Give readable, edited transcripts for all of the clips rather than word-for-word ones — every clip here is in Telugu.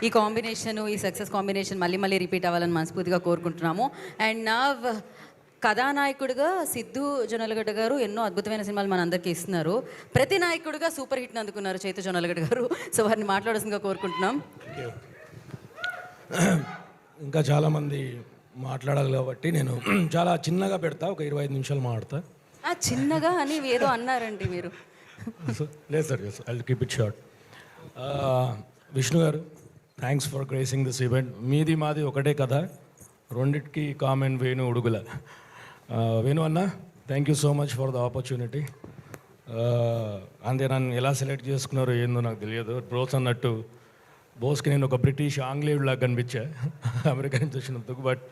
ఈ కాంబినేషన్, ఈ సక్సెస్ కాంబినేషన్ మళ్ళీ మళ్ళీ రిపీట్ అవ్వాలని మనస్ఫూర్తిగా కోరుకుంటున్నాము. అండ్ నా కథానాయకుడిగా సిద్ధు జొన్నలగడ్డ గారు ఎన్నో అద్భుతమైన సినిమాలు మనందరికీ ఇస్తున్నారు. ప్రతి నాయకుడిగా సూపర్ హిట్ని అందుకున్నారు చైతు జొన్నలగడ్డ గారు. సో వారిని మాట్లాడాల్సిందిగా కోరుకుంటున్నాం. ఇంకా చాలామంది మాట్లాడాలి కాబట్టి నేను చాలా చిన్నగా పెడతా, ఒక 25 నిమిషాలు మాట్లాడతా. చిన్నగా అని ఏదో అన్నారండి మీరు. లేదు sir, I will keep it short. Vishnu garu, thanks for gracing this event. మీది మాది ఒకటే కథ, రెండిటికి కామెంట్ వేణు ఉడుగుల. వేణు అన్న, thank you so much for the opportunity. అంతే, నన్ను ఎలా సెలెక్ట్ చేసుకున్నారో ఏందో నాకు తెలియదు. బ్రోస్ అన్నట్టు బోస్కి నేను ఒక బ్రిటిష్ ఆంగ్లేయుడిలాగా కనిపించా అమెరికా నుంచి వచ్చినందుకు. బట్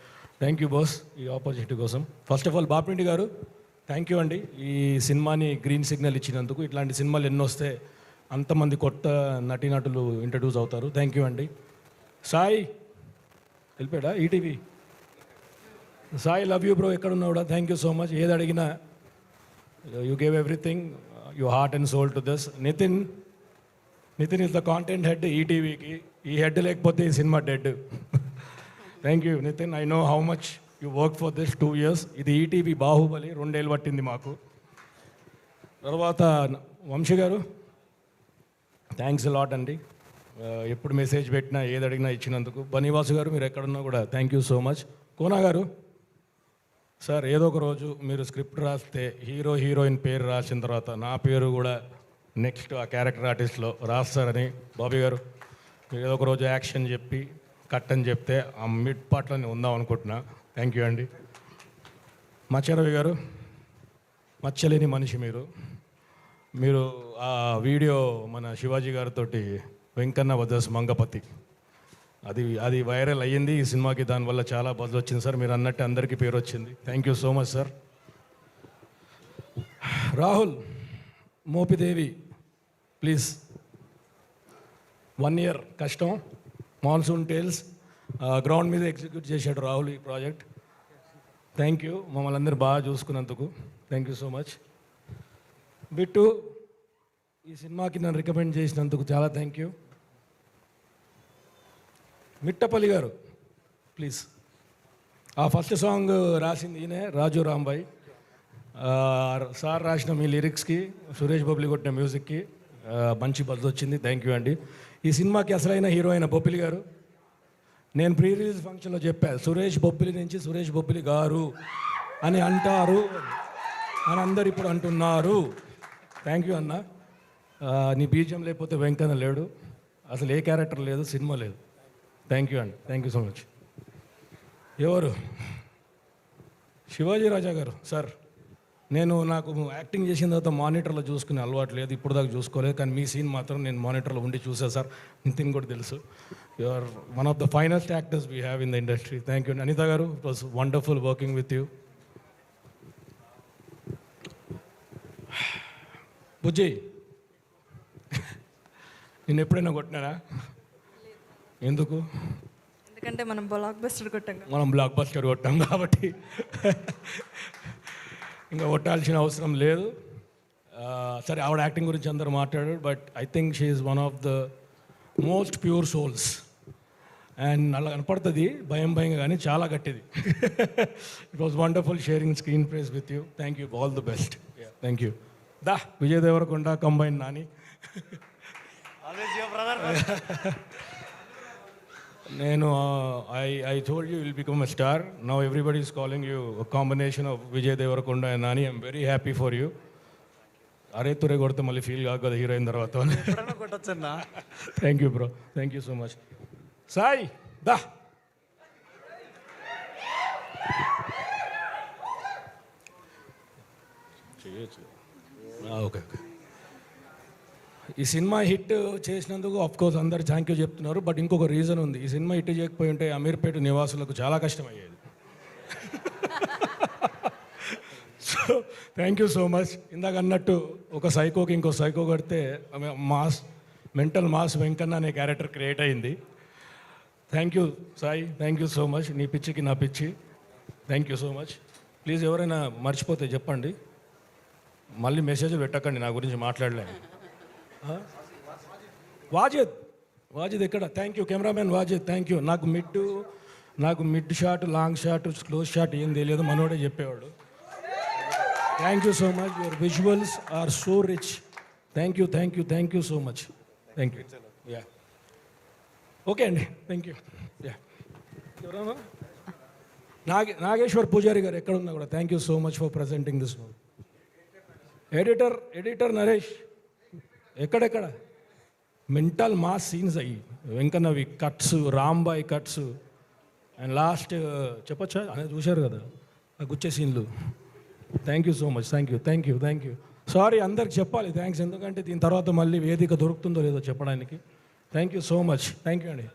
థ్యాంక్ యూ బాస్ ఈ ఆపర్చునిటీ కోసం. ఫస్ట్ ఆఫ్ ఆల్ బాపిరెడ్డి గారు, థ్యాంక్ యూ అండి ఈ సినిమాని గ్రీన్ సిగ్నల్ ఇచ్చినందుకు. ఇట్లాంటి సినిమాలు ఎన్నో వస్తే అంతమంది కొత్త నటీనటులు ఇంట్రడ్యూస్ అవుతారు. థ్యాంక్ యూ అండి. సాయి వెళ్ళిపోయాడా ETV? Sai, love you bro, ఎక్కడున్నా కూడా థ్యాంక్ యూ సో మచ్. ఏది అడిగినా you gave everything, you heart and soul to this. Nithiin is the content head ఈటీవీకి. ఈ హెడ్ లేకపోతే ఈ cinema dead. Thank you Nithiin, I know how much you work for this 2 years. ఇది ఈటీవీ బాహుబలి, 2 ఏళ్ళు పట్టింది మాకు. తర్వాత వంశీ గారు, థ్యాంక్స్ లాట్ అండి. ఎప్పుడు మెసేజ్ పెట్టినా ఏది అడిగినా ఇచ్చినందుకు. బనీవాసు గారు, మీరు ఎక్కడున్నా కూడా thank you so much. Kona గారు సార్, ఏదో ఒక రోజు మీరు స్క్రిప్ట్ రాస్తే హీరో హీరోయిన్ పేరు రాసిన తర్వాత నా పేరు కూడా నెక్స్ట్ ఆ క్యారెక్టర్ ఆర్టిస్ట్లో రాస్తారని. బాబీ గారు, మీరు ఏదో ఒక రోజు యాక్షన్ చెప్పి కట్ అని చెప్తే ఆ మిడ్ పార్ట్లోనే ఉందాం అనుకుంటున్నా. థ్యాంక్ యూ అండి. మచ్చరవి గారు, మచ్చలేని మనిషి మీరు ఆ వీడియో మన శివాజీ గారితో వెంకన్న వదస్ మంగపతి, అది వైరల్ అయ్యింది ఈ సినిమాకి. దానివల్ల చాలా బజ్ వచ్చింది సార్. మీరు అన్నట్టు అందరికీ పేరు వచ్చింది. Thank you so much sir. Rahul Mopidevi, please 1 year కష్టం, మాన్సూన్ టేల్స్ గ్రౌండ్ మీద ఎగ్జిక్యూట్ చేశాడు రాహుల్ ఈ ప్రాజెక్ట్. థ్యాంక్ యూ, మమ్మల్ని అందరూ బాగా చూసుకున్నందుకు thank you so much. Bittu, ఈ సినిమాకి నన్ను రికమెండ్ చేసినందుకు చాలా థ్యాంక్ యూ. మిట్టపల్లి గారు, ప్లీజ్. ఆ ఫస్ట్ సాంగ్ రాసింది ఈయనే, రాజు రాంబాయ్ సార్. రాసిన మీ లిరిక్స్కి, సురేష్ బొబ్బిలి కొట్టిన మ్యూజిక్కి మంచి బజ్ వచ్చింది. థ్యాంక్ యూ అండి. ఈ సినిమాకి అసలైన హీరో అయిన బొబ్బిలి గారు, నేను ప్రీ రిలీజ్ ఫంక్షన్లో చెప్పా, సురేష్ బొబ్బిలి నుంచి సురేష్ బొబ్బిలి గారు అని అంటారు అని అందరు ఇప్పుడు అంటున్నారు. థ్యాంక్ యూ అన్న. నీ బీజం లేకపోతే వెంకన్న లేడు, అసలు ఏ క్యారెక్టర్ లేదు, సినిమా లేదు. థ్యాంక్ యూ అండి, థ్యాంక్ యూ సో మచ్. ఎవరు? శివాజీ రాజా గారు సార్, నాకు యాక్టింగ్ చేసిన తర్వాత మానిటర్లో చూసుకునే అలవాటు లేదు, ఇప్పుడు దాకా చూసుకోలేదు. కానీ మీ సీన్ మాత్రం నేను మానిటర్లో ఉండి చూసాను సార్. నితిన్ కూడా తెలుసు. You are one of the finest actors we have in the industry. Thank you. Anitha garu, it was wonderful working with you. Bujji, నేను ఎప్పుడైనా కొట్టినానా? ఎందుకు? ఎందుకంటే మనం బ్లాక్ బస్టర్ కొట్టాం కాబట్టి ఇంకా కొట్టాల్సిన అవసరం లేదు. సరే, ఆవిడ యాక్టింగ్ గురించి అందరూ మాట్లాడారు, but I think she is one of the most pure souls. And అలా కనపడుతుంది భయంగా, కానీ చాలా గట్టిది. It was wonderful sharing screen place with you. Thank you, all the best. Thank you. Vijay Deverakonda combine Nani. నేను I told you will become a star. Now everybody is calling you a combination of Vijay Deverakonda and Nani. I'm very happy for you. అరే తురే కొడితే మళ్ళీ ఫీల్ కాదు కదా హీరోయిన్ తర్వాత. Thank you bro, thank you so much. Sai దా, ఓకే. ఈ సినిమా హిట్ చేసినందుకు కోర్స్ అందరు థ్యాంక్ యూ చెప్తున్నారు. బట్ ఇంకొక రీజన్ ఉంది. ఈ సినిమా హిట్ చేయకపోయి ఉంటే అమీర్పేట నివాసులకు చాలా కష్టమయ్యేది. So thank you so much. ఇందాక అన్నట్టు ఒక సైకోకి ఇంకో సైకో కొడితే మెంటల్ మాస్ వెంకన్న అనే క్యారెక్టర్ క్రియేట్ అయింది. Thank you Sai, thank you so much. నీ పిచ్చికి నా పిచ్చి. Thank you so much. Please ఎవరైనా మర్చిపోతే చెప్పండి, మళ్ళీ మెసేజ్ పెట్టకండి నా గురించి మాట్లాడలేను. వాజిద్, వాజిద్ ఎక్కడ? Thank you cameraman Wajid, thank you. నాకు mid shot, long shot, close shot ఏం తెలియదు, మనోడే చెప్పేవాడు. Thank you so much, your visuals are so rich. Thank you so much. Thank you. Yeah okay అండి, థ్యాంక్ యూ. యా ఎవరన్నా నాగేశ్వర్ పూజారి గారు ఎక్కడ ఉన్నా కూడా thank you so much for presenting this movie. Editor Naresh ఎక్కడెక్కడ మెంటల్ మాస్ సీన్స్ అయ్యి వెంకన్నవి కట్స్, రాంబాయ్ కట్స్, అండ్ లాస్ట్ చెప్పచ్చా అనేది చూశారు కదా ఆ గుచ్చే సీన్లు. Thank you so much. Thank you. Sorry అందరికి చెప్పాలి థ్యాంక్స్, ఎందుకంటే దీని తర్వాత మళ్ళీ వేదిక దొరుకుతుందో లేదో చెప్పడానికి. Thank you so much. Thank you అండి.